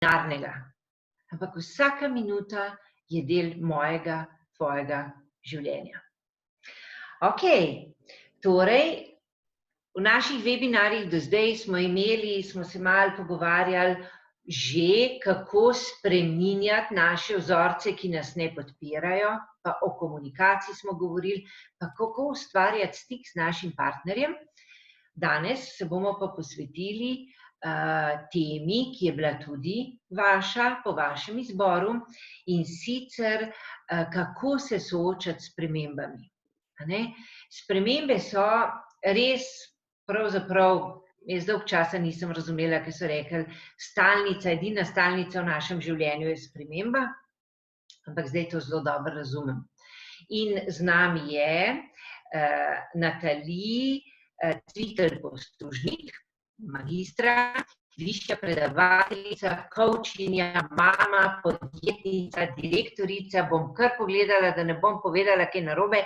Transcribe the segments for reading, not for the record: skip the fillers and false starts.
denarnega, ampak vsaka minuta je del mojega, tvojega življenja. Okej, torej, v naših webinarjih do zdaj smo se malo pogovarjali že, kako spreminjati naše vzorce, ki nas ne podpirajo, pa o komunikaciji smo govorili, pa kako ustvarjati stik s našim partnerjem. Danes se bomo pa posvetili temi, ki je bila tudi vaša, po vašem izboru, in sicer kako se soočati s spremembami. Spremembe so res, pravzaprav, jaz dolgo časa nisem razumela, ker so rekli, edina stalnica v našem življenju je sprememba, ampak zdaj to zelo dobro razumem. In z nami je Natalie Cvitelj-Postružnik, magistra, višja predavateljica, coachinja, mama, podjetnica, direktorica, bom kar pogledala, da ne bom povedala kaj narobe,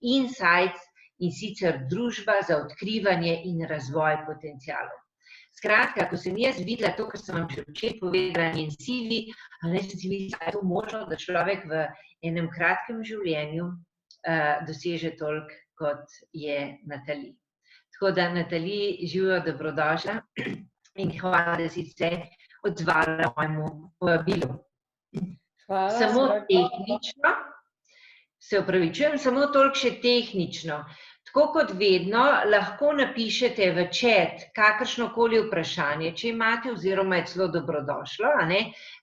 Insights, in sicer družba za odkrivanje in razvoj potencialov. Skratka, ko sem jaz videla to, kar sem vam že včeraj povedala, njen CV, sem si mislila, je to možno, da človek v enem kratkem življenju doseže toliko, kot je Natalie. Tako da, Natalie, živijo, dobrodošla in hvala, da si se odzvala mojemu povabilu. Hvala. Samo tehnično, se opravičujem, samo toliko še tehnično. Tako kot vedno, lahko napišete v chat kakršnokoli vprašanje, če imate, oziroma je celo dobrodošlo,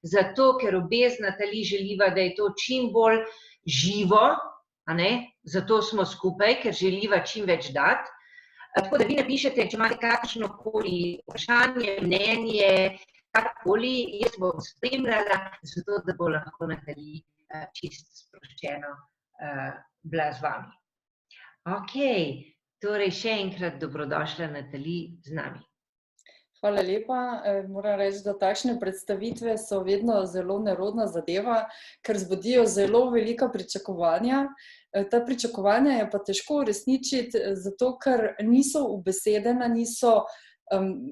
zato, ker obe z Natalie želiva, da je to čim bolj živo, zato smo skupaj, ker želiva čim več dati. Tako da vi napišete, če imate kakršnokoli vprašanje, mnenje, karkoli, jaz bom spremljala, zato da bo lahko Natalie čisto sproščeno bila z vami. Okej, torej še enkrat dobrodošla, Natalie, z nami. Hvala lepa. Moram reči, da takšne predstavitve so vedno zelo nerodna zadeva, ker vzbudijo zelo velika pričakovanja. Ta pričakovanja je pa težko uresničiti, zato ker niso ubesedena, niso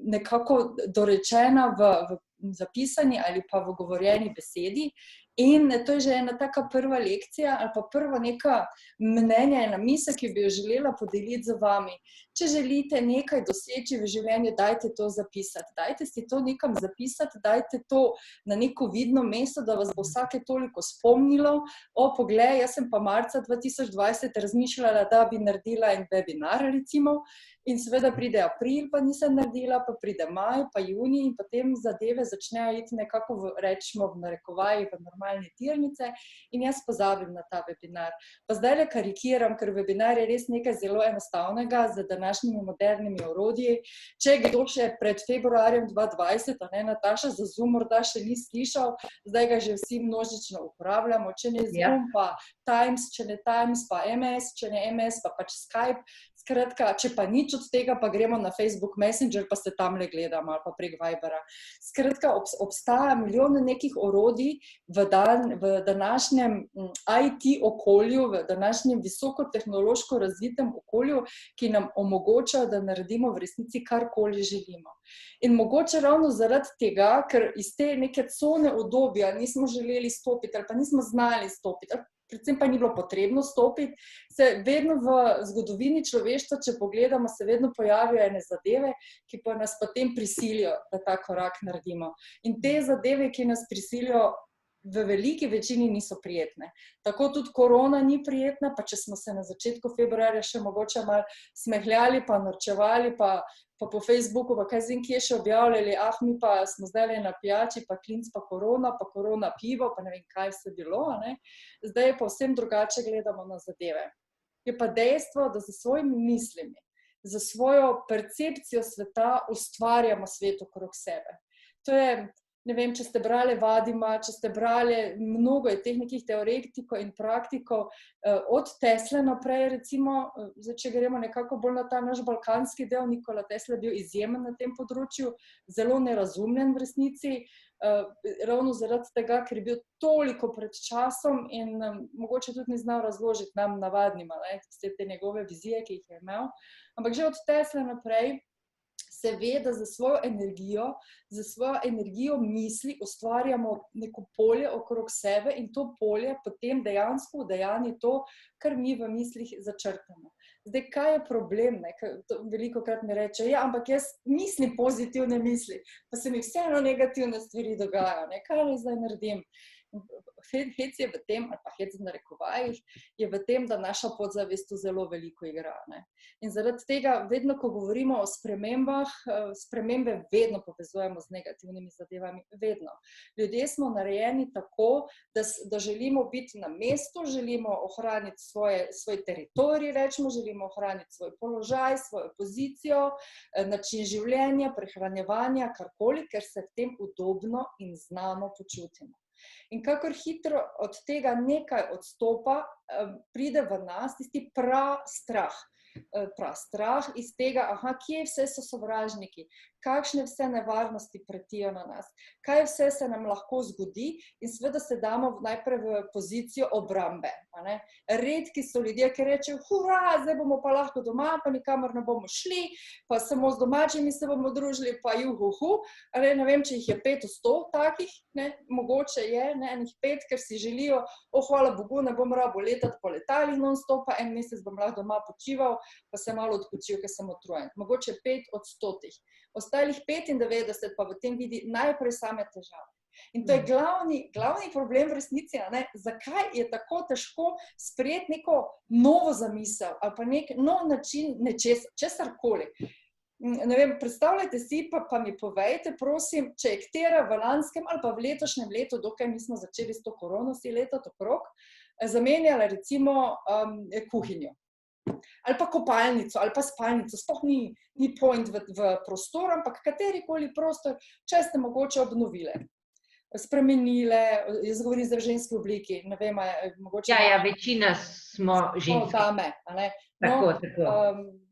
nekako dorečena v zapisani ali pa v govorjeni besedi. In to je že ena taka prva lekcija ali pa prva neka mnenja, ena misel, ki bi jo želela podeliti z vami. Če želite nekaj doseči v življenju, dajte to zapisati. Dajte si to nekam zapisati, dajte to na neko vidno mesto, da vas bo vsake toliko spomnilo. Poglej, jaz sem pa marca 2020 razmišljala, da bi naredila en webinar, recimo, in seveda pride april, pa nisem naredila, pa pride maj, pa junij, in potem zadeve začnejo iti nekako, rečemo v narekovaji, v normalne tirnice, in jaz pozabim na ta webinar. Pa zdajle karikiram, ker webinar je res nekaj zelo enostavnega z današnjimi modernimi orodji. Če kdo še pred februarjem 2020, Nataša, za Zoom morda še ni slišal, zdaj ga že vsi množično uporabljamo, če ne Zoom, pa Teams, če ne Teams, pa MS, če ne MS, pa pač Skype. Skratka, če pa nič od tega, pa gremo na Facebook Messenger, pa se tamle gledamo, ali pa prek Vibera. Skratka, obstaja milijon nekih orodij v današnjem IT okolju, v današnjem visokotehnološko razvitem okolju, ki nam omogočajo, da naredimo v resnici karkoli želimo. In mogoče ravno zaradi tega, ker iz te neke cone udobja nismo želeli stopiti, ali pa nismo znali stopiti, predvsem pa ni bilo potrebno stopiti, se vedno v zgodovini človeštva, če pogledamo, se vedno pojavijo ene zadeve, ki pa nas potem prisilijo, da ta korak naredimo. In te zadeve, ki nas prisilijo, v veliki večini niso prijetne. Tako tudi korona ni prijetna, pa če smo se na začetku februarja še mogoče malo smehljali, pa norčevali, pa po Facebooku, pa kaj zim, kje še objavljali, mi pa smo zdaj na pijači, pa klinc, pa korona pivo, pa ne vem, kaj vse bilo, Zdaj pa vsem drugače gledamo na zadeve. Je pa dejstvo, da za svojimi mislimi, za svojo percepcijo sveta ustvarjamo svet okrog sebe. To je, ne vem, če ste brali Vadima, če ste brali, mnogo je teh nekih teoretikov in praktikov, od Tesle naprej, recimo, zdaj, če gremo nekako bolj na ta naš balkanski del, Nikola Tesla je bil izjemen na tem področju, zelo nerazumljen v resnici, ravno zaradi tega, ker je bil toliko pred časom in mogoče tudi ni znal razložiti nam navadnima, vse te njegove vizije, ki jih je imel. Ampak že od Tesle naprej se ve, da za svojo energijo misli ustvarjamo neko polje okrog sebe in to polje potem dejansko udejanji to, kar mi v mislih začrtamo. Zdaj, kaj je problem? Velikokrat mi reče, ja, ampak jaz mislim pozitivne misli, pa se mi vseeno negativne stvari dogajajo. Kaj naj zdaj naredim? Hec je v tem, ali pa hec v narekovajih, je v tem, da naša podzavest tu zelo veliko igra. In zaradi tega, vedno, ko govorimo o spremembah, spremembe vedno povezujemo z negativnimi zadevami, vedno. Ljudje smo narejeni tako, da želimo biti na mestu, želimo ohraniti svoj teritorij, rečemo, želimo ohraniti svoj položaj, svojo pozicijo, način življenja, prehranjevanja, karkoli, ker se v tem udobno in znano počutimo. In kakor hitro od tega nekaj odstopa, pride v nas tisti prastrah iz tega, kje vse so sovražniki, kakšne vse nevarnosti pretijo na nas, kaj vse se nam lahko zgodi in seveda se damo najprej v pozicijo obrambe. Redki so ljudje, ki rečejo, hurra, zdaj bomo pa lahko doma, pa nikamor ne bomo šli, pa samo z domačimi se bomo družili, pa juhuhu. Ne vem, če jih je 5 od 100 takih, mogoče je, enih 5, ker si želijo, hvala Bogu, ne bom rabo letati po letalih non-stop, pa en mesec bom lahko doma počival, pa se malo odpočil, ker sem utrujen. Mogoče 5 od 100. Ostalih 95 pa v tem vidi najprej same težave. In to je glavni problem v resnici, zakaj je tako težko sprejeti neko novo zamisel ali pa nek nov način česarkoli. Ne vem, predstavljajte si, pa mi povejte, prosim, če je katera v lanskem ali pa v letošnjem letu, dokaj mi smo začeli s to korono, si leta okrog, zamenjala recimo kuhinjo. Ali pa kopalnico, ali pa spalnico, sploh ni point v prostoru, ampak katerikoli prostor, če ste mogoče obnovile, spremenile, jaz govorim za ženski obliki, ne vem, mogoče... Ja, večina smo ženski. Dame, Tako.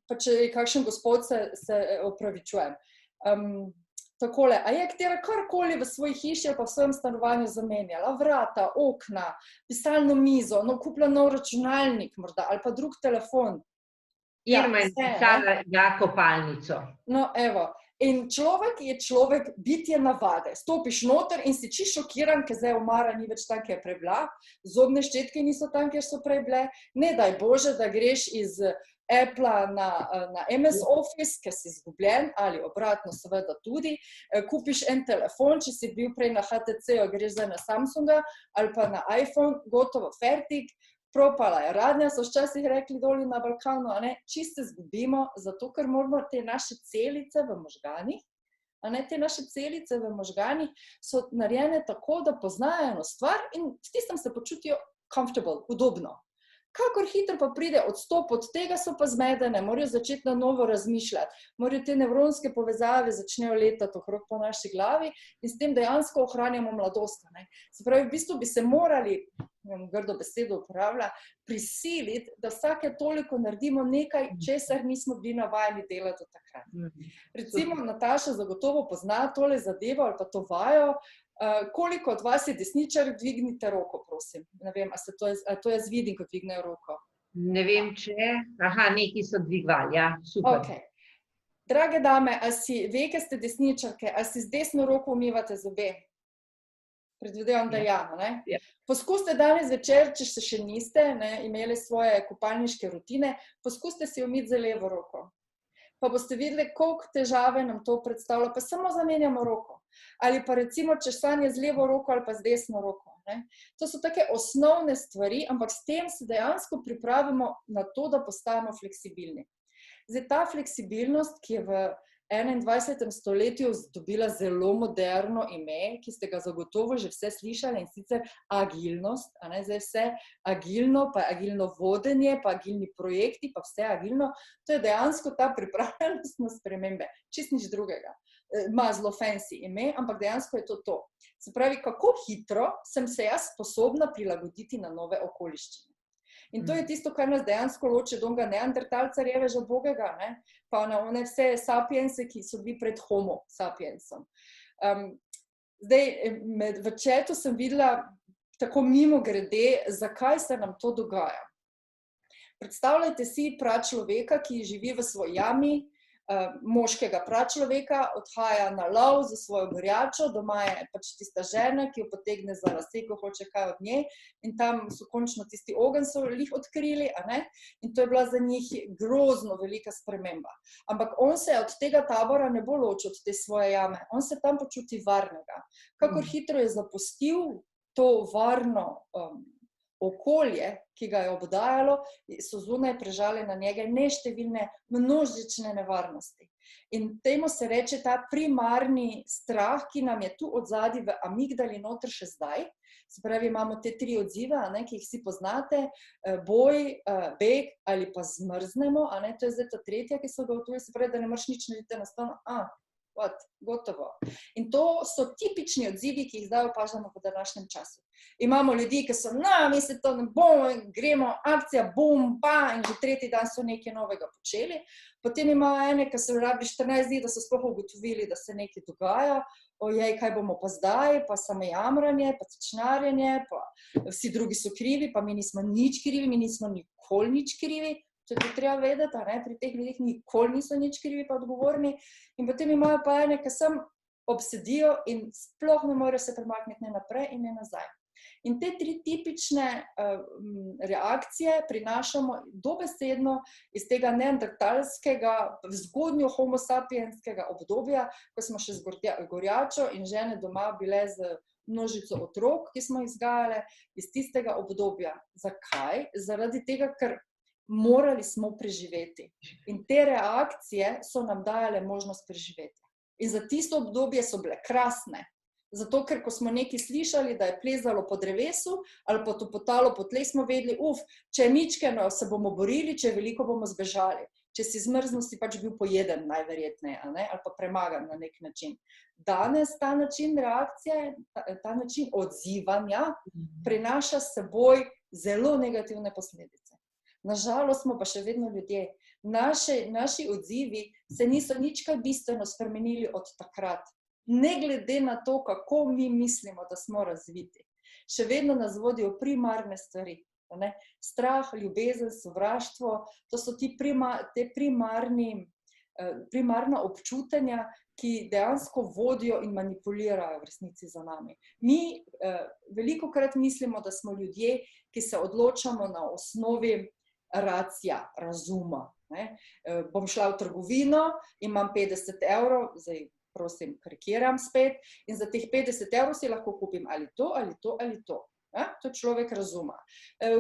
Pa če je kakšen gospod, se opravičujem. Takole, a je katera karkoli v svoji hiši ali pa v svojem stanovanju zamenjala? Vrata, okna, pisalno mizo, kupila nov računalnik morda, ali pa drug telefon. Irma je pisala kopalnico. No, evo. In človek je človek, bitje navade. Stopiš noter in si čisto šokiran, ker zdaj omara ni več tam, kjer je prej bila, zobne ščetke niso tam, kjer so prej bile. Ne daj Bože, da greš iz Apple na MS Office, ker si izgubljen, ali obratno seveda tudi, kupiš en telefon, če si bil prej na HTC-u, greš zdaj na Samsunga, ali pa na iPhone, gotovo, fertik, propala je radnja, so včasih rekli doli na Balkanu, čisto zgubimo, zato ker moramo te naše celice v možganih, te naše celice v možganih so narejene tako, da poznajo eno stvar in s tistem se počutijo comfortable, udobno. Kakor hitro pa pride odstop od tega, so pa zmedene, morajo začeti na novo razmišljati, morajo te nevronske povezave začnejo letati okrog po naši glavi in s tem dejansko ohranjamo mladost. Se pravi, v bistvu bi se morali, grdo besedo uporablja, prisiliti, da vsake toliko naredimo nekaj, česar nismo bili navajeni delati do takrat. Recimo, Nataša zagotovo pozna tole zadevo ali pa to vajo. Koliko od vas je desničar, dvignite roko, prosim. Ne vem, a to jaz vidim, ko dvignejo roko. Ne vem, če... neki so dvigovali, ja, super. Okay. Drage dame, a si, veke ste desničarke, a si z desno roko umivate zobe? Predvidevam, da ja, ne? Poskusite danes večer, če še niste imeli svoje kopalniške rutine, poskusite si umiti z levo roko. Pa boste videli, koliko težave nam to predstavlja, pa samo zamenjamo roko. Ali pa recimo česanje z levo roko ali pa z desno roko. To so take osnovne stvari, ampak s tem se dejansko pripravimo na to, da postajamo fleksibilni. Zdaj, ta fleksibilnost, ki je v 21. stoletju dobila zelo moderno ime, ki ste ga zagotovo že vse slišali, in sicer agilnost, zdaj vse agilno, pa agilno vodenje, pa agilni projekti, pa vse agilno, to je dejansko ta pripravljenost na spremembe, čist nič drugega. Ima zelo fancy ime, ampak dejansko je to. Se pravi, kako hitro sem se jaz sposobna prilagoditi na nove okoliščine. In to je tisto, kar nas dejansko loči od onega neandertalca reveža bogega, pa na one vse sapiense, ki so bili pred homo sapiensom. Zdaj, v chatu sem videla tako mimo grede, zakaj se nam to dogaja. Predstavljajte si pračloveka, ki živi v svoji jami, moškega pračloveka, odhaja na lov za svojo gorjačo, doma je pač tista žena, ki jo potegne za lase, ko hoče kaj od nje, in tam so končno tisti ogenj so lih odkrili, a ne? In to je bila za njih grozno velika sprememba. Ampak on se od tega tabora ne bo ločil od te svoje jame, on se tam počuti varnega. Kakor hitro je zapustil to varno okolje, ki ga je obdajalo, so zunaj prežale na njega neštevilne množične nevarnosti. In temu se reče ta primarni strah, ki nam je tu odzadaj v amigdali noter še zdaj. Se pravi, imamo te 3 odzive, a ne, ki jih vsi poznate, boj, beg ali pa zmrznemo, a ne, to je zdaj ta tretja, ki so ga ugotovili, se pravi, da ne moreš nič narediti enostavno, gotovo. In to so tipični odzivi, ki jih zdaj opažamo v današnjem času. Imamo ljudi, ki so, mi se to ne bomo, gremo, akcija, bum, ba, in že 3. dan so nekaj novega počeli. Potem imajo ene, ki se rabi 14 dni, da so sploh ugotovili, da se nekaj dogaja, ojej, kaj bomo pa zdaj, pa samo jamranje, pa cečnarjenje, pa vsi drugi so krivi, pa mi nismo nič krivi, mi nismo nikoli nič krivi. To je treba vedeti, a ne, pri teh ljudeh nikoli niso nič krivi pa odgovorni. In potem imajo pa ene, ki sem obsedijo in sploh ne morejo se premakniti ne naprej in ne nazaj. In te 3 tipične reakcije prinašamo dobesedno iz tega neandertalskega, zgodnjo homo sapienskega obdobja, ko smo še z gorjačo in žene doma bile z množico otrok, ki smo jih vzgajale, iz tistega obdobja. Zakaj? Zaradi tega, ker morali smo preživeti. In te reakcije so nam dajale možnost preživeti. In za tisto obdobje so bile krasne. Zato, ker ko smo nekaj slišali, da je plezalo po drevesu ali pa topotalo po tleh, smo vedeli, če je mičkeno, se bomo borili, če je veliko, bomo zbežali. Če si zmrznil, si pač bil pojeden najverjetneje, ali pa premagan na nek način. Danes ta način reakcije, ta način odzivanja prinaša s seboj zelo negativne posledice. Nažalost smo pa še vedno ljudje. Naši odzivi se niso nič kaj bistveno spremenili od takrat. Ne glede na to, kako mi mislimo, da smo razviti. Še vedno nas vodijo primarne stvari. Ne? Strah, ljubezen, sovraštvo, to so te primarna občutenja, ki dejansko vodijo in manipulirajo v resnici za nami. Mi velikokrat mislimo, da smo ljudje, ki se odločamo na osnovi racija, razuma. Ne? Bom šla v trgovino, imam 50 evrov, zdaj prosim, karikiram spet, in za teh 50 evrov si lahko kupim ali to, ali to, ali to. To človek razuma.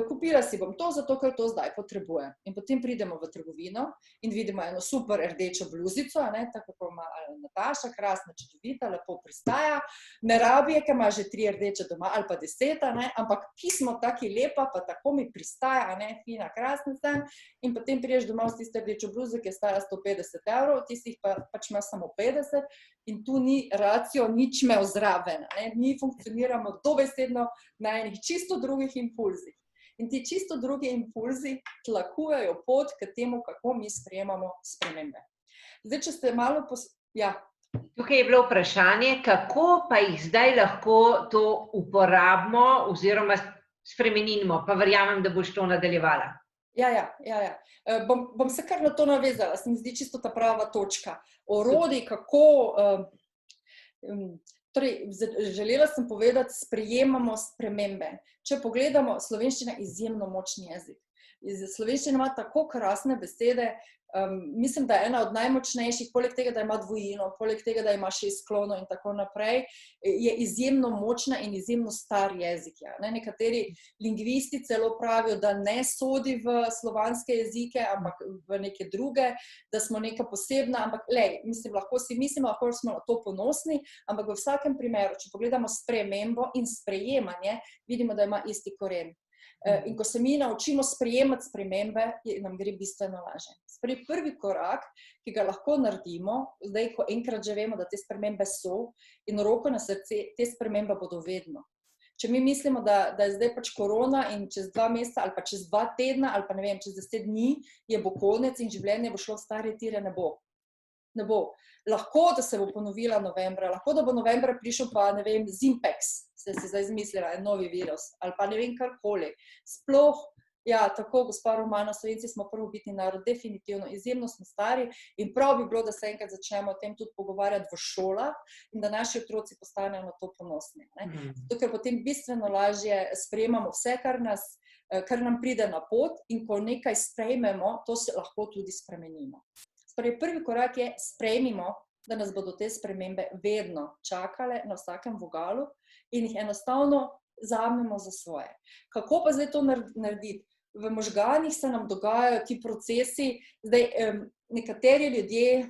Kupila si bom to, zato ker to zdaj potrebujem. In potem pridemo v trgovino in vidimo eno super rdečo bluzico, tako kot ima Nataša, krasna, čudovita, lepo pristaja. Ne rabi je, ker ima že 3 rdeče doma ali pa 10, ampak pismo taki lepa, pa tako mi pristaja, fina, krasna sem. In potem priješ domov s tisto rdečo bluzo, ki je stala 150 evrov, tistih pa pač ima samo 50. In tu ni racijo nič imel zraven. Mi funkcioniramo dobesedno na enih čisto drugih impulzih. In ti čisto drugi impulzi tlakujejo pot k temu, kako mi sprejemamo spremembe. Zdaj, če ste malo Tukaj je bilo vprašanje, kako pa jih zdaj lahko to uporabimo oziroma spremenimo, pa verjamem, da boš to nadaljevala. Ja. Bom se kar na to navezala, se mi zdi čisto ta prava točka. Orodij, kako... Torej, želela sem povedati, sprejemamo spremembe. Če pogledamo, slovenščina je izjemno močni jezik. Slovenščina ima tako krasne besede, mislim, da je ena od najmočnejših, poleg tega, da ima dvojino, poleg tega, da ima 6 sklonov in tako naprej, je izjemno močna in izjemno star jezik. Nekateri lingvisti celo pravijo, da ne sodi v slovanske jezike, ampak v neke druge, da smo neka posebna, ampak lahko si mislimo, lahko smo na to ponosni, ampak v vsakem primeru, če pogledamo spremembo in sprejemanje, vidimo, da ima isti koren. In ko se mi naučimo sprejemati spremembe, nam gre bistveno lažje. Prvi korak, ki ga lahko naredimo, zdaj, ko enkrat že vemo, da te spremembe so, in roko na srce, te spremembe bodo vedno. Če mi mislimo, da je zdaj pač korona in čez 2 meseca ali pa čez 2 tedna ali pa ne vem, čez 10 dni je bo konec in življenje bo šlo v stare tire, ne bo. Ne bo. Lahko, da se bo ponovila novembra, lahko, da bo novembra prišel pa, ne vem, Zimpex, se zdaj izmislila, en novi virus, ali pa ne vem karkoli. Sploh Ja, tako, gospa Romana, Slovenci smo prvobitni narod, definitivno, izjemno smo stari in prav bi bilo, da se enkrat začnemo o tem tudi pogovarjati v šolah in da naši otroci postanejo na to ponosni. Zato, ker potem bistveno lažje sprejemamo vse, kar nam pride na pot in ko nekaj sprejmemo, to se lahko tudi spremenimo. Torej, prvi korak je sprejmimo, da nas bodo te spremembe vedno čakale na vsakem vogalu in jih enostavno vzamemo za svoje. Kako pa zdaj to narediti? V možganih se nam dogajajo ti procesi, zdaj nekateri ljudje,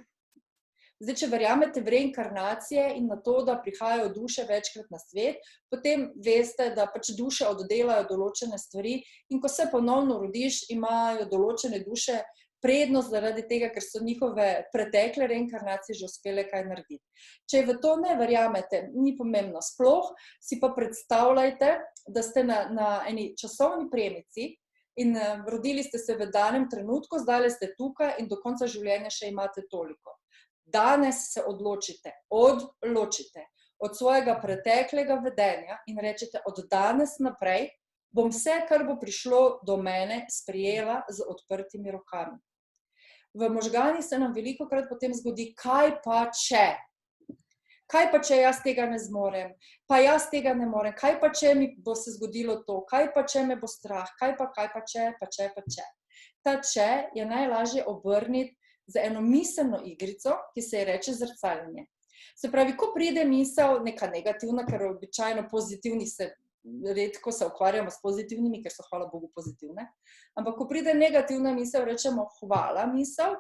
zdaj če verjamete v reinkarnacije in na to, da prihajajo duše večkrat na svet, potem veste, da pač duše oddelajo določene stvari in ko se ponovno rodiš, imajo določene duše prednost zaradi tega, ker so njihove pretekle reinkarnacije že uspele kaj narediti. Če v to ne verjamete, ni pomembno, sploh si pa predstavljajte, da ste na eni časovni premici in rodili ste se v danem trenutku, zdaj ste tukaj in do konca življenja še imate toliko. Danes se odločite od svojega preteklega vedenja in rečete, od danes naprej bom vse, kar bo prišlo do mene, sprejela z odprtimi rokami. V možganih se nam velikokrat potem zgodi, kaj pa če? Kaj pa če jaz tega ne zmorem? Pa jaz tega ne morem. Kaj pa če mi bo se zgodilo to? Kaj pa če me bo strah? Kaj pa če? Ta če je najlažje obrniti za eno miselno igrico, ki se ji reče zrcaljenje. Se pravi, ko pride misel, neka negativna, ker običajno pozitivnih redko se ukvarjamo s pozitivnimi, ker so, hvala Bogu, pozitivne. Ampak, ko pride negativna misel, rečemo hvala misel,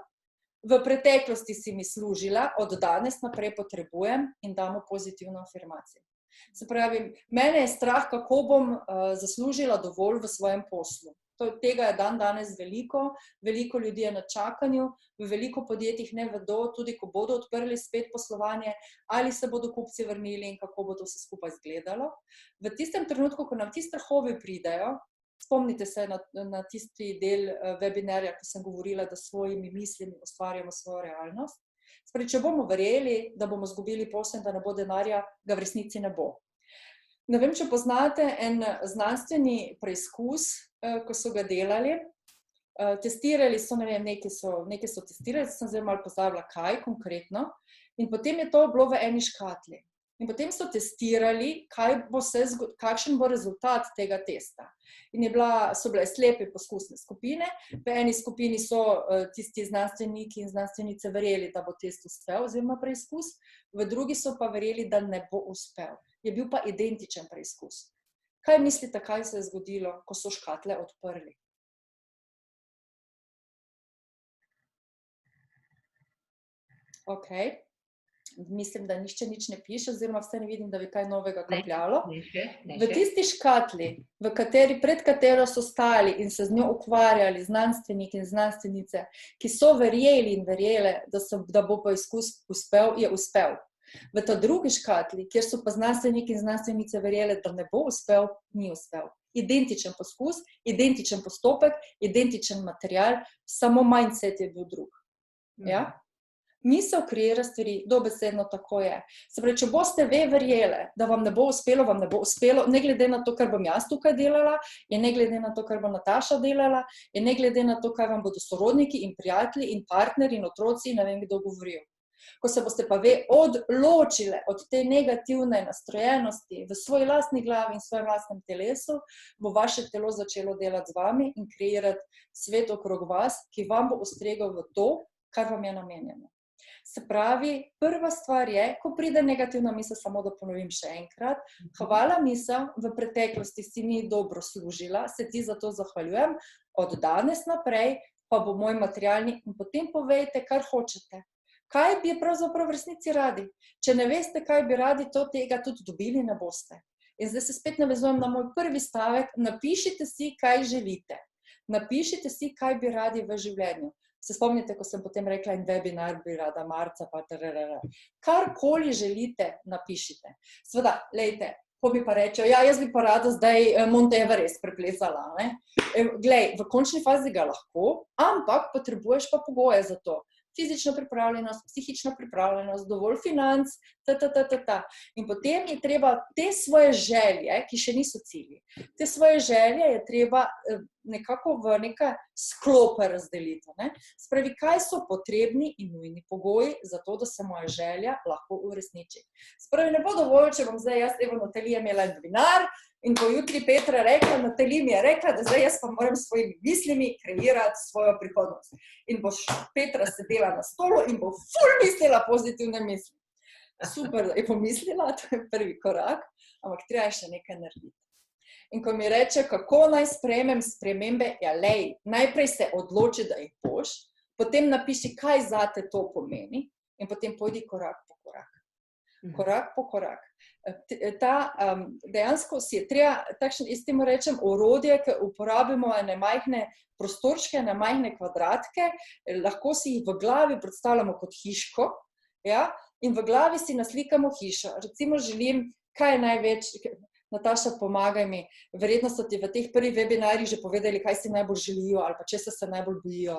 v preteklosti si mi služila, od danes naprej potrebujem in damo pozitivno afirmacijo. Se pravi, mene je strah, kako bom zaslužila dovolj v svojem poslu. Tega je danes veliko ljudi je na čakanju, v veliko podjetjih ne vedo, tudi ko bodo odprli spet poslovanje, ali se bodo kupci vrnili in kako bo to vse skupaj izgledalo. V tistem trenutku, ko nam ti strahovi pridejo, spomnite se na tisti del webinarja, ko sem govorila, da s svojimi mislimi ustvarjamo svojo realnost. Sprej, če bomo verjeli, da bomo izgubili posel in da ne bo denarja, ga v resnici ne bo. Ne vem, če poznate en znanstveni preizkus, ko so ga delali. Testirali so, ne vem, nekaj so testirali, sem zdaj malo pozabila, kaj konkretno, in potem je to bilo v eni škatli. In potem so testirali, kakšen bo rezultat tega testa. In so bile slepe poskusne skupine, v eni skupini so tisti znanstveniki in znanstvenice verjeli, da bo test uspel, oziroma preizkus, v drugi so pa verjeli, da ne bo uspel. Je bil pa identičen preizkus. Kaj mislite, kaj se je zgodilo, ko so škatle odprli? Ok. Mislim, da nišče nič ne piše, oziroma vse ne vidim, da bi kaj novega kapljalo. V tisti škatli, pred katero so stali in se z njo ukvarjali znanstveniki in znanstvenice, ki so verjeli in verjele, da bo preizkus uspel, je uspel. V ta drugi škatli, kjer so pa znanstveniki in znanstvenice verjele, da ne bo uspel, ni uspel. Identičen poskus, identičen postopek, identičen material, samo mindset je bil drug. Ja? Misel kreira stvari, dobesedno tako je. Se pravi, če boste verjele, da vam ne bo uspelo, ne glede na to, kar bom jaz tukaj delala, in ne glede na to, kar bo Nataša delala, in ne glede na to, kaj vam bodo sorodniki in prijatelji in partnerji in otroci, ne vem, kdo govorijo. Ko se boste pa odločile od te negativne nastrojenosti v svoji lastni glavi in svojem lastnem telesu, bo vaše telo začelo delati z vami in kreirati svet okrog vas, ki vam bo ustregel v to, kar vam je namenjeno. Se pravi, prva stvar je, ko pride negativna misel, samo da ponovim še enkrat, hvala misel, v preteklosti si mi dobro služila, se ti za to zahvaljujem, od danes naprej pa bo moj materialni in potem povejte, kar hočete. Kaj bi pravzaprav v resnici radi? Če ne veste, kaj bi radi, tega tudi dobili ne boste. In zdaj se spet navezujem na moj prvi stavek, napišite si, kaj želite. Napišite si, kaj bi radi v življenju. Se spomnite, ko sem potem rekla, in webinar bi rada marca, pa trrr. Karkoli želite, napišite. Sveda, lejte, ko bi pa rečejo, ja, jaz bi pa rada zdaj Mount Everest preplezala. Glej, v končni fazi ga lahko, ampak potrebuješ pa pogoje za to. fizična pripravljenost, psihična pripravljenost, dovolj financ, In potem je treba te svoje želje, ki še niso cilji, te svoje želje je treba nekako v neka sklope razdeliti. Spravi, kaj so potrebni in nujni pogoji za to, da se moja želja lahko uresniči. Spravi, ne bo dovolj, če bom zdaj jaz v Nataliji imela en webinar in ko jutri Petra rekla, Natalija mi je rekla, da zdaj jaz pa moram s svojimi mislimi kreirati svojo prihodnost. In boš Petra sedela na stolu in bo ful mislila pozitivne misli. Super, da je pomislila, to je prvi korak, ampak treba še nekaj narediti. In ko mi reče, kako naj sprejmem spremembe, ja lej, najprej se odloči, da jih boš, potem napiši, kaj zate to pomeni in potem pojdi korak po korak. Korak po korak. Dejansko si je treba, takšen, jaz temu rečem, orodje, ki uporabimo ene majhne prostorčke, ene majhne kvadratke, lahko si jih v glavi predstavljamo kot hiško, ja, in v glavi si naslikamo hišo. Recimo želim, kaj je največ, Nataša, pomagaj mi, verjetno so ti v teh prvih webinarjih že povedali, kaj si najbolj želijo ali pa česa se najbolj bojijo.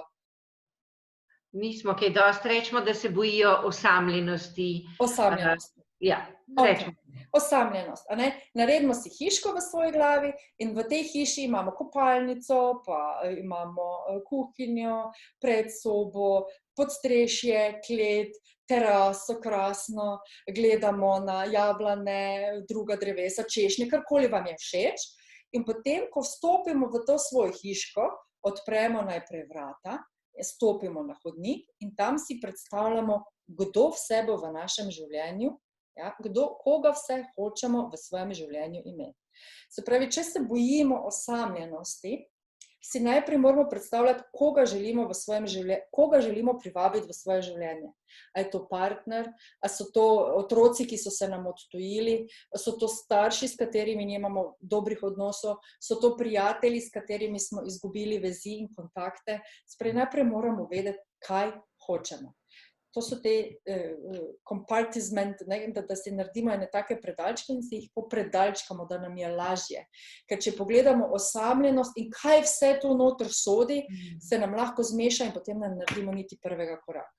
Nismo kaj dosti, rečemo, da se bojijo osamljenosti. Osamljenosti. Ja, rečemo. Okay. Osamljenost. Naredimo si hiško v svoji glavi in v tej hiši imamo kopalnico, pa imamo kuhinjo, predsobo, podstrešje, klet, teraso krasno, gledamo na jablane, druga drevesa, češnje, karkoli vam je všeč. In potem, ko vstopimo v to svojo hiško, odpremo najprej vrata, stopimo na hodnik in tam si predstavljamo, kdo vse bo v našem življenju, ja, koga vse hočemo v svojem življenju imeti. Se pravi, če se bojimo osamljenosti, si najprej moramo predstavljati, koga želimo v svojem življenju, koga želimo privabiti v svoje življenje. A je to partner, a so to otroci, ki so se nam odtujili, so to starši, s katerimi nimamo dobrih odnosov, so to prijatelji, s katerimi smo izgubili vezi in kontakte. Sprej najprej moramo vedeti, kaj hočemo. To so te compartment, da si naredimo ene take predalčke in si jih popredalčkamo, da nam je lažje. Ker če pogledamo osamljenost in kaj vse to noter sodi, se nam lahko zmeša in potem ne naredimo niti prvega koraka.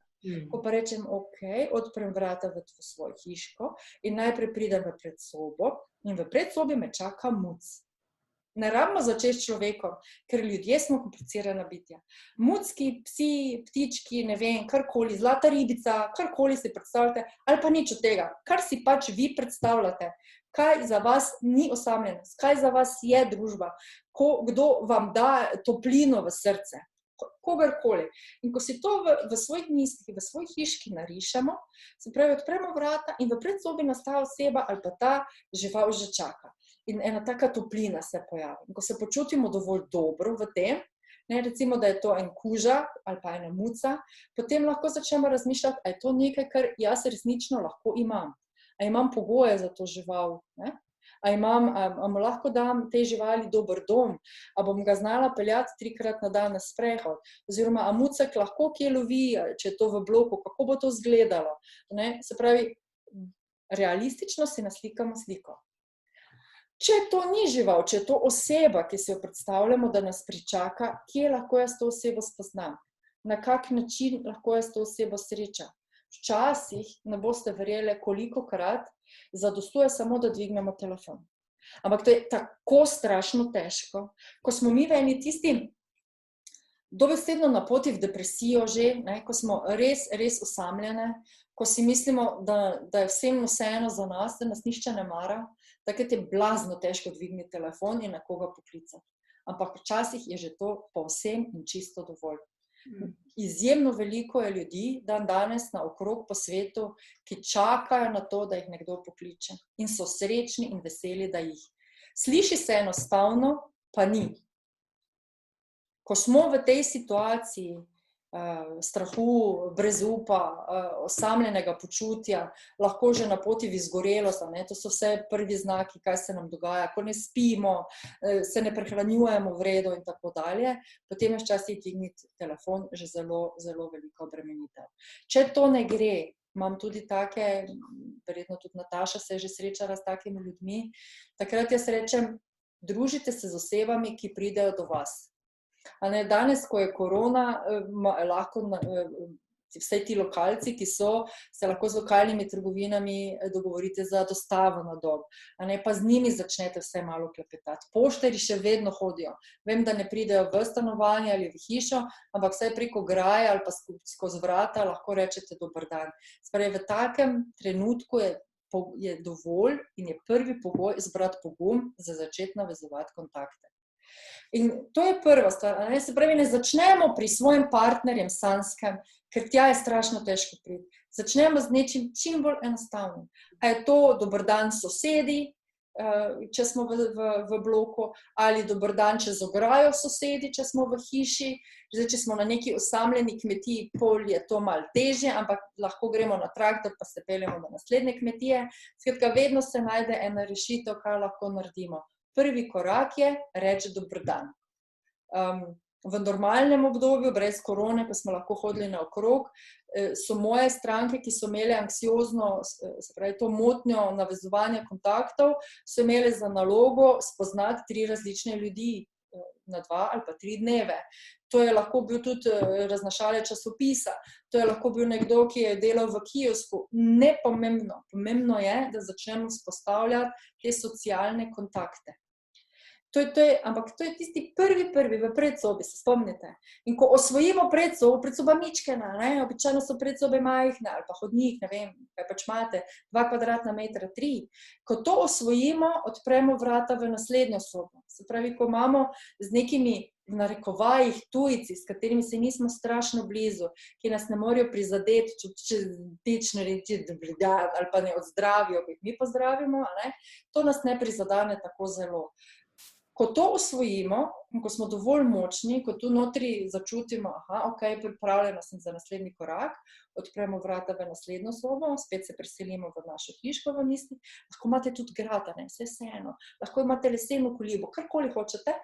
Ko pa rečem, ok, odprem vrata v svojo hiško in najprej pridem v predsobo in v predsobi me čaka muc. Ne rabimo začeti s človekom, ker ljudje smo komplicirana bitja. Mucki, psi, ptički, ne vem, karkoli, zlata ribica, karkoli si predstavljate, ali pa nič od tega, kar si pač vi predstavljate. Kaj za vas ni osamljenost, kaj za vas je družba, kdo vam da toplino v srce, kogarkoli. In ko si to v svojih mislih, v svoji hiški narišemo, se pravi, odpremo vrata in v predsobi nastaja oseba ali pa ta žival že čaka. In ena taka toplina se pojavi. In ko se počutimo dovolj dobro v tem, recimo, da je to en kuža ali pa ena muca, potem lahko začnemo razmišljati, a je to nekaj, kar jaz resnično lahko imam. A imam pogoje za to žival, a mu lahko dam tej živali dober dom, a bom ga znala peljati 3-krat na dan na sprehod, oziroma a mucek lahko kje lovi, če je to v bloku, kako bo to izgledalo. Se pravi, realistično si naslikamo sliko. Če to ni žival, če je to oseba, ki si jo predstavljamo, da nas pričaka, kje lahko jaz to osebo spoznam? Na kak način lahko jaz to osebo srečam? Včasih, ne boste verjeli, kolikokrat zadostuje samo, da dvignemo telefon. Ampak to je tako strašno težko, ko smo mi v eni tisti dobesedno na poti v depresijo že, ko smo res, res osamljene, ko si mislimo, da je vsem vseeno za nas, da nas nišče ne mara, takrat je blazno težko dvigniti telefon in nekoga poklicati. Ampak včasih je že to povsem in čisto dovolj. Izjemno veliko je ljudi danes naokrog po svetu, ki čakajo na to, da jih nekdo pokliče in so srečni in veseli, da jih. Sliši se enostavno, pa ni. Ko smo v tej situaciji strahu, brezupa, osamljenega počutja, lahko že na poti v izgorelost, to so vse prvi znaki, kaj se nam dogaja, ko ne spimo, se ne prehranjujemo v redu in tako dalje, potem je včasih dvigniti telefon že zelo, zelo velika obremenitev. Če to ne gre, imam tudi take, verjetno tudi Nataša se je že srečala s takimi ljudmi, takrat jaz rečem, družite se z osebami, ki pridejo do vas. Danes, ko je korona, lahko vse ti lokalci, ki se lahko z lokalnimi trgovinami dogovorite za dostavo na dom, a ne, pa z njimi začnete vse malo klepetati. Poštarji še vedno hodijo. Vem, da ne pridejo v stanovanje ali v hišo, ampak vsaj preko graje ali pa skozi vrata lahko rečete dober dan. Spravi, v takem trenutku je dovolj in je prvi pogoj zbrati pogum za začeti navezovati kontakte. In to je prva stvar, ne? Se pravi, ne začnemo pri svojim partnerjem sanskem, ker tja je strašno težko priti. Začnemo z nečim čim bolj enostavnim. A je to dober dan sosedi, če smo v bloku, ali dober dan čez ograjo sosedi, če smo v hiši. Zdaj, če smo na neki osamljeni kmetiji, pol je to malo težje, ampak lahko gremo na traktor, pa se peljemo do naslednje kmetije. Skratka, vedno se najde ena rešitev, kaj lahko naredimo. Prvi korak je reči dober dan. V normalnem obdobju, brez korone, ko smo lahko hodili naokrog, so moje stranke, ki so imele anksiozno, se pravi to motnjo navezovanja kontaktov, so imele za nalogo spoznati 3 različne ljudi na 2 ali pa 3 dneve. To je lahko bil tudi raznašalec časopisa, to je lahko bil nekdo, ki je delal v kiosku. Nepomembno. Pomembno je, da začnemo vzpostavljati te socialne kontakte. Ampak to je tisti prvi v predsobi, se spomnite. In ko osvojimo predsoba mičkena, običajno so predsobe majhne ali pa hodnik, ne vem, kaj pač imate, 2 kvadratna metra, 3. Ko to osvojimo, odpremo vrata v naslednjo sobo. Se pravi, ko imamo z nekimi v narekovajih tujci, s katerimi se nismo strašno blizu, ki nas ne morejo prizadeti, če tično reči, ali pa ne odzdravijo, ko jih mi pozdravimo, to nas ne prizadane tako zelo. Ko to osvojimo, in ko smo dovolj močni, ko tu notri začutimo, ok, pripravljena sem za naslednji korak, odpremo vrata v naslednjo sobo, spet se preselimo v našo hiško v isti, lahko imate tudi grada, vseeno, lahko imate leseno kolibo, karkoli hočete,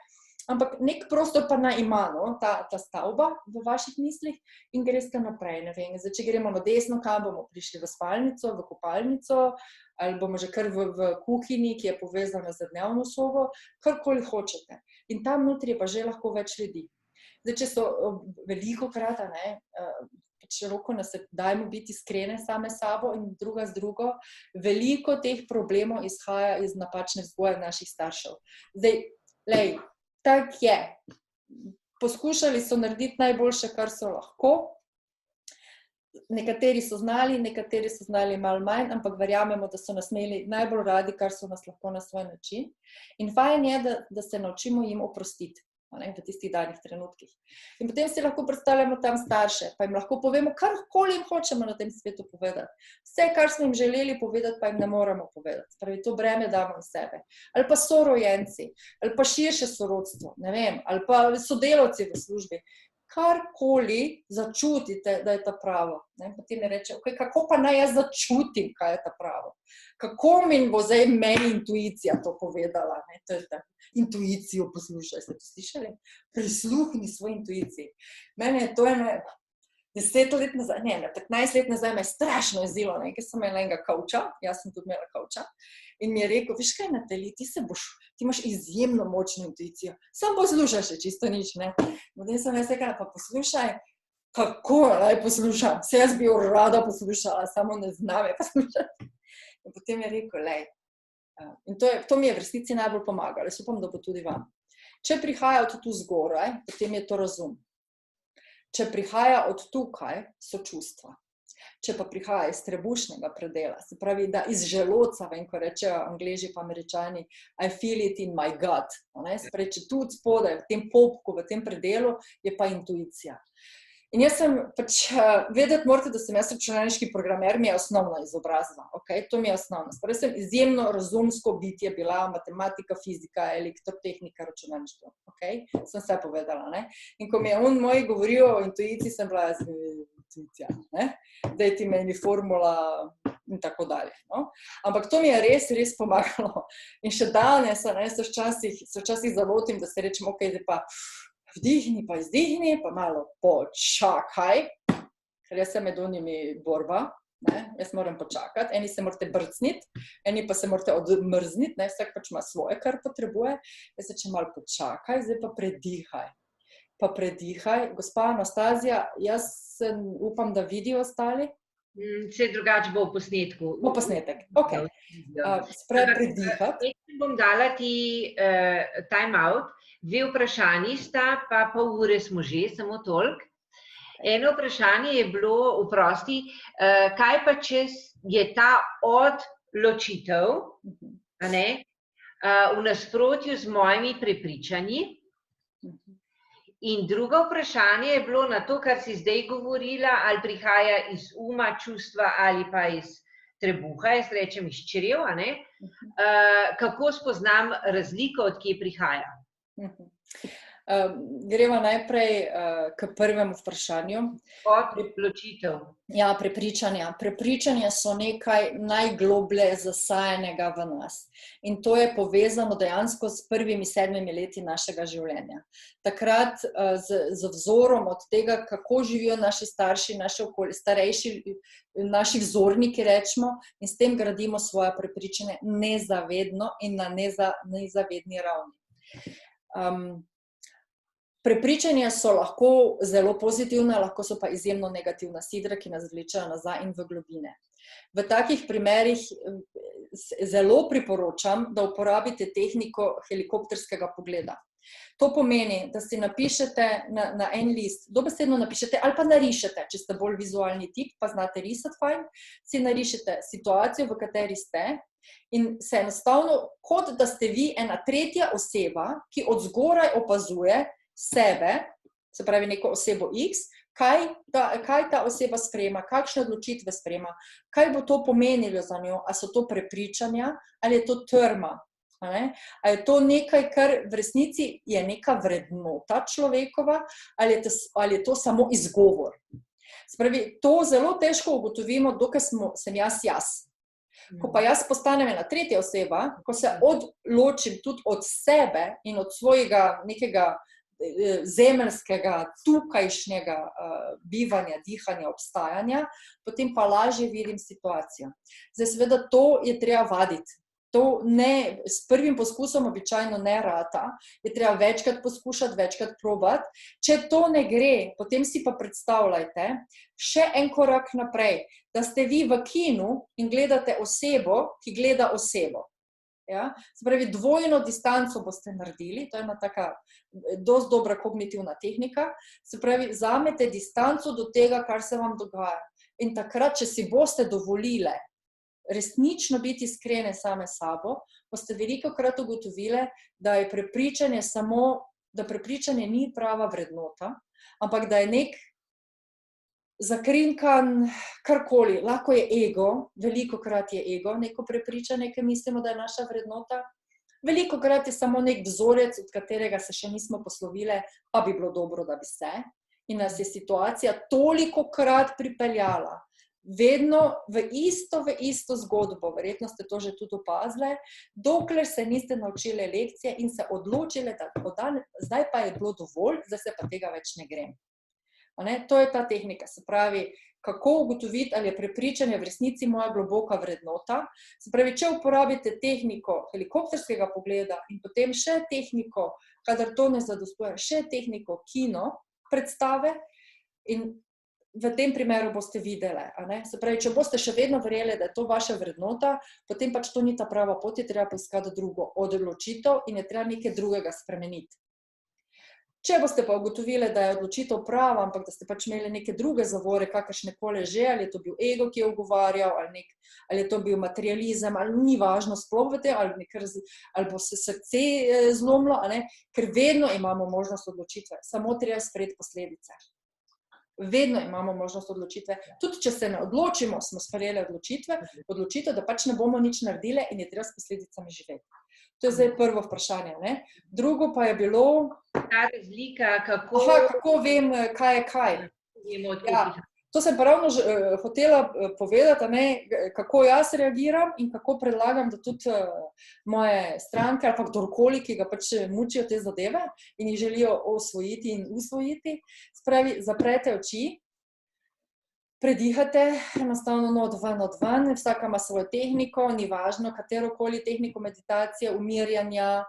ampak nek prostor pa naj ima, ta stavba v vaših mislih in greste naprej, ne vem, zdaj, če gremo na desno, kam bomo prišli v spalnico, v kopalnico, ali bomo že kar v kuhinji, ki je povezana z dnevno sobo, karkoli hočete. In tam notri je pa že lahko več ljudi. Zdaj, če so veliko krat, široko nas dajmo biti iskrene same sabo in druga z drugo, veliko teh problemov izhaja iz napačne vzgoje naših staršev. Zdaj, tak je. Poskušali so narediti najboljše, kar so lahko. Nekateri so znali malo manj, ampak verjamemo, da so nas imeli najbolj radi, kar so nas lahko na svoj način. In fajn je, da se naučimo jim oprostiti v tistih danih trenutkih. In potem si lahko predstavljamo tam starše, pa jim lahko povemo, karkoli jim hočemo na tem svetu povedati. Vse, kar smo jim želeli povedati, pa jim ne moremo povedati. Pravi, to breme damo na sebe. Ali pa sorojenci, ali pa širše sorodstvo, ne vem, ali pa sodelavci v službi. Karkoli začutite, da je ta pravo. Potem ne reče, okay, kako pa naj jaz začutim, kaj je ta pravo? Kako mi bo zdaj meni intuicija to povedala? To je tako. Intuicijo poslušaj, ste to slišali? Prisluhni svoji intuiciji. Mene je to 10 let nazaj, 15 let nazaj me je strašno jezilo, ker sem imela enega kavča, jaz sem tudi imela kavča, in mi je rekel, viš kaj, Natali, ti imaš izjemno močno intuicijo, samo poslušaj še čisto nič, ne. Potem sem jaz rekla, pa poslušaj, kako naj poslušam, se jaz bi jo rada poslušala, samo ne znam je poslušati. In potem je rekel, lej, in to mi je v resnici najbolj pomagalo, jaz upam, da bo tudi vam. Če prihaja od tu zgoraj, potem je to razum. Če prihaja od tukaj, so čustva. Če pa prihaja iz trebušnega predela, se pravi, da iz želodca, vem, ko rečejo Angleži pa Američani, I feel it in my gut. Se pravi, če tu spodaj, v tem popku, v tem predelu, je pa intuicija. In jaz sem, vedeti morate, da sem jaz računalniški programer, mi je osnovna izobrazba, to mi je osnovna. Spravi, sem izjemno razumsko bitje bila, matematika, fizika, elektrotehnika, računalništvo, sem vse povedala, ne. In ko mi je on moj govoril o intuiciji, sem bila intuicija, ne, dajte meni formula in tako dalje, no. Ampak to mi je res pomagalo. In še danes, se včasih zalotim, da se rečem, zdaj pa vdihni pa izdihni, pa malo počakaj, ker jaz sem med onimi borba, jaz moram počakati, eni se morate brcniti, eni pa se morate odmrzniti, vsak pač ima svoje, kar potrebuje, jaz se če malo počakaj, zdaj pa predihaj. pa predihaj. Gospa Anastazija, jaz upam, da vidijo ostali. Vse drugače bo v posnetku. Bo posnetek, ok. Spravi predihati. Bom dala ti time out. 2 vprašanji sta, pa pol ure smo že, samo toliko. Eno vprašanje je bilo, oprosti, kaj pa če je ta odločitev, a ne, v nasprotju z mojimi prepričanji? In drugo vprašanje je bilo na to, kar si zdaj govorila, ali prihaja iz uma, čustva ali pa iz trebuha, jaz rečem iz črev, a ne? Kako spoznam razliko, od kje prihaja? Gremo najprej k prvemu vprašanju. Odločitev. Ja, prepričanja. Prepričanja so nekaj najgloblje zasajenega v nas. In to je povezano dejansko s prvimi 7 leti našega življenja. Takrat z vzorom od tega, kako živijo naši starši, naši starejši, naši vzorniki, rečemo, in s tem gradimo svoje prepričanje nezavedno in na nezavedni ravni. Prepričanja so lahko zelo pozitivna, lahko so pa izjemno negativna sidra, ki nas vlečejo nazaj in v globine. V takih primerih zelo priporočam, da uporabite tehniko helikopterskega pogleda. To pomeni, da si napišete na en list, dobesedno napišete ali pa narišete, če ste bolj vizualni tip, pa znate risati fajn, si narišete situacijo, v kateri ste, in se enostavno, kot da ste vi ena tretja oseba, ki od zgoraj opazuje sebe, se pravi neko osebo X, kaj ta oseba sprejema, kakšne odločitve sprejema, kaj bo to pomenilo za njo, a so to prepričanja, ali je to trma, ali je to nekaj, kar v resnici je neka vrednota človekova, ali je to samo izgovor. Se pravi, to zelo težko ugotovimo, dokaj sem jaz. Ko pa jaz postanem ena tretja oseba, ko se odločim tudi od sebe in od svojega nekega zemeljskega, tukajšnjega bivanja, dihanja, obstajanja, potem pa lažje vidim situacijo. Zdaj, seveda, to je treba vaditi. To ne, s prvim poskusom običajno ne rata, je treba večkrat poskušati, večkrat probati. Če to ne gre, potem si pa predstavljajte še en korak naprej, da ste vi v kinu in gledate osebo, ki gleda osebo. Ja? Se pravi, dvojno distanco boste naredili, to je ena taka dosti dobra kognitivna tehnika, se pravi, vzamete distanco do tega, kar se vam dogaja. In takrat, če si boste dovolile resnično biti iskrene same sabo, boste velikokrat ugotovile, da je prepričanje da prepričanje ni prava vrednota, ampak da je nek zakrinkan karkoli, lahko je ego, velikokrat je ego neko prepričanje, ki mislimo, da je naša vrednota, velikokrat je samo nek vzorec, od katerega se še nismo poslovile, pa bi bilo dobro, da bi se, in nas je situacija tolikokrat pripeljala, vedno v isto zgodbo, verjetno ste to že tudi opazile, dokler se niste naučile lekcije in se odločile, da zdaj pa je bilo dovolj, zdaj se pa tega več ne grem. To je ta tehnika, se pravi, kako ugotoviti, ali je prepričanje v resnici moja globoka vrednota. Se pravi, če uporabite tehniko helikopterskega pogleda in potem še tehniko, kadar to ne zadostuje, še tehniko kino predstave, in v tem primeru boste videli. Se pravi, če boste še vedno verjeli, da je to vaša vrednota, potem pač to ni ta prava pot, je treba poiskati drugo odločitev in je treba nekaj drugega spremeniti. Če boste pa ugotovili, da je odločitev prava, ampak da ste pač imeli neke druge zavore, kakršnekoli že, ali je to bil ego, ki je ugovarjal, ali je to bil materializem, ali ni važno sploh v tem, ali bo se srce zlomilo, ker vedno imamo možnost odločitve, samo treba sprejeti posledice. Vedno imamo možnost odločitve. Tudi če se ne odločimo, smo sprejeli odločitev, da pač ne bomo nič naredili in je treba s posledicami živeti. To je zdaj prvo vprašanje. Drugo pa je bilo... Ta razlika, kako... kako vem, kaj je kaj. Ja, to sem pa ravno hotela povedati, kako jaz reagiram in kako predlagam, da tudi moje stranke ali pa kdorkoli, ki ga pač mučijo te zadeve in jih želijo osvojiti in usvojiti, spravi, zaprete oči, predihate, enostavno not ven, vsaka ima svojo tehniko, ni važno, katerokoli tehniko meditacije, umirjanja,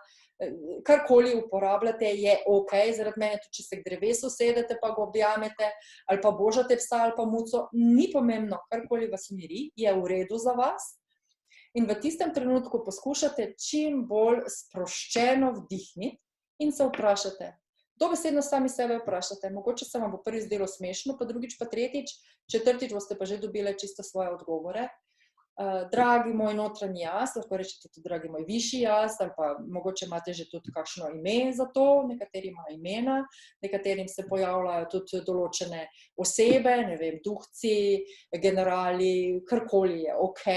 karkoli uporabljate, je ok, zaradi mene, tudi če se k drevesu sedete, pa ga objamete, ali pa božate psa ali pa muco, ni pomembno, karkoli vas umiri, je v redu za vas. In v tistem trenutku poskušate čim bolj sproščeno vdihniti in se vprašate. Dobesedno sami sebe vprašate. Mogoče se vam bo prvič zdelo smešno, pa drugič pa tretjič, četrtič boste pa že dobili čisto svoje odgovore. Dragi moj notranji jaz, lahko rečete tudi dragi moj višji jaz, ali pa mogoče imate že tudi kakšno ime za to, nekateri imajo imena, nekaterim se pojavljajo tudi določene osebe, ne vem, duhci, generali, karkoli je ok.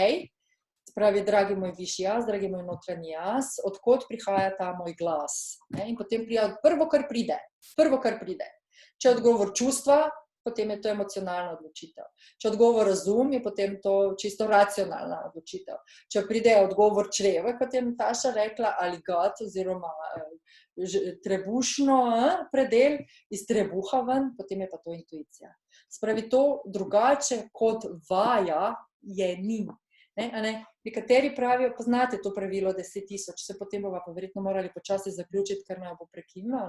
Spravi, dragi moj višji jaz, dragi moj notranji jaz, odkot prihaja ta moj glas. In potem prija prvo, kar pride. Če je odgovor čustva, potem je to emocionalna odločitev. Če je odgovor razum, je potem to čisto racionalna odločitev. Če pride odgovor čreve, kot je Nataša rekla, ali gut, oziroma trebušno predel, iz trebuha ven, potem je pa to intuicija. Spravi, to drugače kot vaja je ni. Nekateri pravijo, poznate to pravilo 10.000, se potem bova pa verjetno morali počasi zaključiti, ker me bo prekinilo.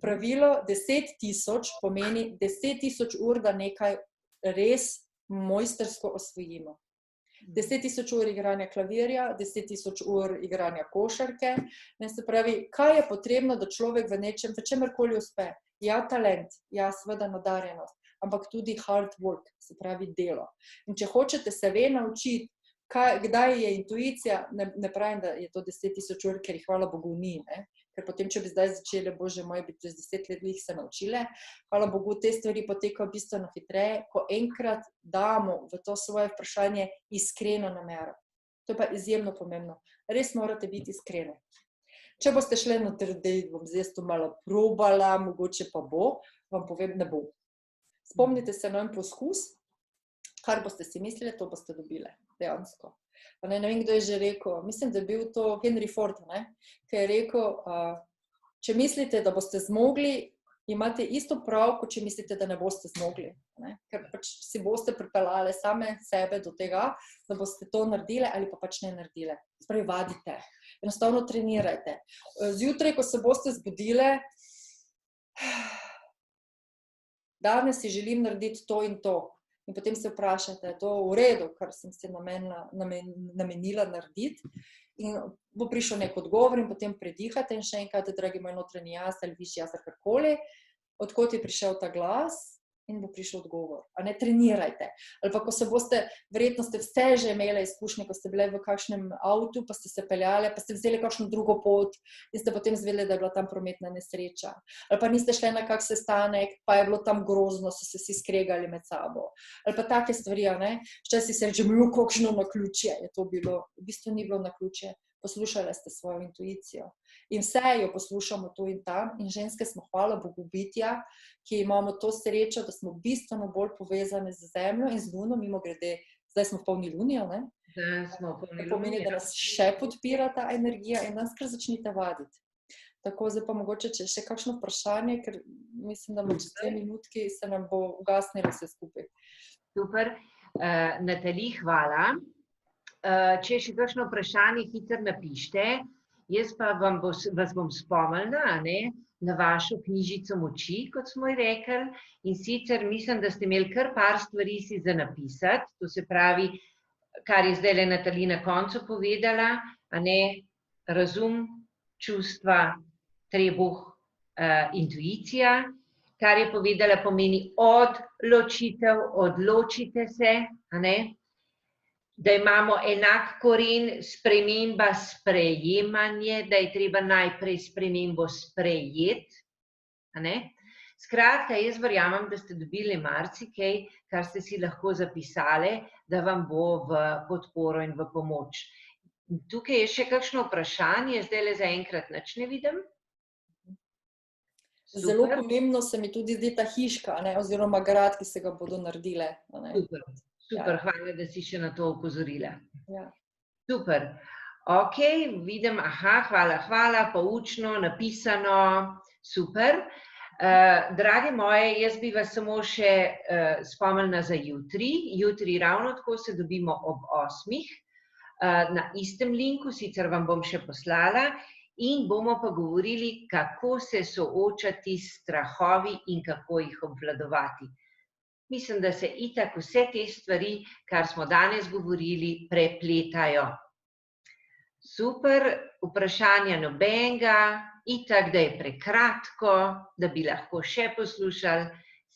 Pravilo 10.000 pomeni 10.000 ur, da nekaj res mojstersko osvojimo. 10.000 ur igranja klavirja, 10.000 ur igranja košarke. Se pravi, kaj je potrebno, da človek v nečem, v čemerkoli uspe? Ja, talent, ja, seveda nadarjenost, ampak tudi hard work, se pravi delo. In če hočete se naučiti, kdaj je intuicija, ne pravim, da je to 10.000 ur, ker jih hvala Bogu ni, ker potem, če bi zdaj začeli, bože moj, bi čez 10 let jih se naučile, hvala Bogu, te stvari potekajo bistveno hitreje, ko enkrat damo v to svoje vprašanje iskreno namero. To je pa izjemno pomembno. Res morate biti iskreni. Če boste šli noter, da bom zdaj to malo probala, mogoče pa bo, vam povem, ne bo. Spomnite se na en poskus, kar boste si mislili, to boste dobili, dejansko. Ne vem, kdo je že rekel, mislim, da je bil to Henry Ford, ki je rekel, če mislite, da boste zmogli, imate isto prav, kot če mislite, da ne boste zmogli. Ker pač si boste pripeljali same sebe do tega, da boste to naredili ali pa pač ne naredili. Spravi, vadite, enostavno trenirajte. Zjutraj, ko se boste zbudili, danes si želim narediti to in to. In potem se vprašate, je to v redu, kar sem si namenila narediti. In bo prišel nek odgovor in potem predihate in še enkrat, dragi moj notranji jaz ali višji jaz ali karkoli, odkot je prišel ta glas in bo prišel odgovor. A ne trenirajte. Ali pa ko se boste, verjetno ste vse že imeli izkušnje, ko ste bile v kakšnem avtu, pa ste se peljali, pa ste vzeli kakšno drugo pot in ste potem izvedeli, da je bila tam prometna nesreča. Ali pa niste šli na kak sestanek, pa je bilo tam grozno, so se vsi skregali med sabo. Ali pa take stvari, včasih si rečem, kakšno naključje je to bilo. V bistvu ni bilo naključje. Poslušali ste svojo intuicijo. In vse jo poslušamo tu in tam. In ženske smo, hvala Bogu, bitja, ki imamo to srečo, da smo bistveno bolj povezane z zemljo in z luno, mimo grede, zdaj smo v polni lunijo, To pomeni, da nas še podpira ta energija in nas kar začnite vaditi. Tako, zdaj pa mogoče, če še kakšno vprašanje, ker mislim, da čez 2 minutki se nam bo ugasnilo vse skupaj. Super. Natali, hvala. Če še kakšno vprašanje hitro napište, jaz pa vas bom spomnila na vašo knjižico moči, kot smo ji rekli, in sicer mislim, da ste imeli kar par stvari si za napisati, to se pravi, kar je zdaj Natali na koncu povedala, razum, čustva, trebuh, intuicija, kar je povedala pomeni odločitev, odločite se, da imamo enak koren, sprememba, sprejemanje, da je treba najprej spremembo sprejeti. Skratka, jaz verjamem, da ste dobili marsikaj, kar ste si lahko zapisali, da vam bo v podporo in v pomoč. Tukaj je še kakšno vprašanje, zdaj zaenkrat nič ne vidim. Zelo pomembno se mi tudi zdi ta hiška, oziroma grad, ki se ga bodo naredile. Super, hvala, da si še na to opozorila. Ja. Super. Ok, vidim, hvala, poučno, napisano, super. Drage moje, jaz bi vas samo še spomnila za jutri. Jutri ravno tako se dobimo ob 8. Na istem linku, sicer vam bom še poslala. in bomo pa govorili, kako se soočati s strahovi in kako jih obvladovati. Mislim, da se itak vse te stvari, kar smo danes govorili, prepletajo. Super, vprašanja nobenega, itak, da je prekratko, da bi lahko še poslušali,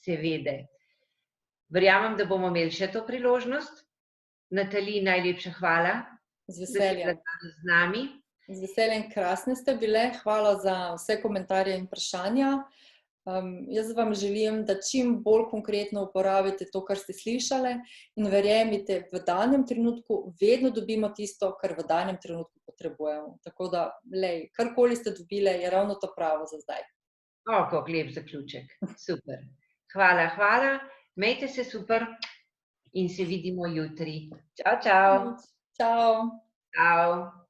seveda. Verjamem, da bomo imeli še to priložnost. Natalija, najlepša hvala, Z da si bila veseljem. danes z nami. Z veseljem, krasne ste bile. Hvala za vse komentarje in vprašanja. Jaz vam želim, da čim bolj konkretno uporabite to, kar ste slišali, in verjemite, v danem trenutku vedno dobimo tisto, kar v danem trenutku potrebujemo. Tako da, karkoli ste dobile, je ravno to pravo za zdaj. Kako lep zaključek. Super. Hvala, hvala. Imejte se super in se vidimo jutri. Čau, čau. Čau. Čau.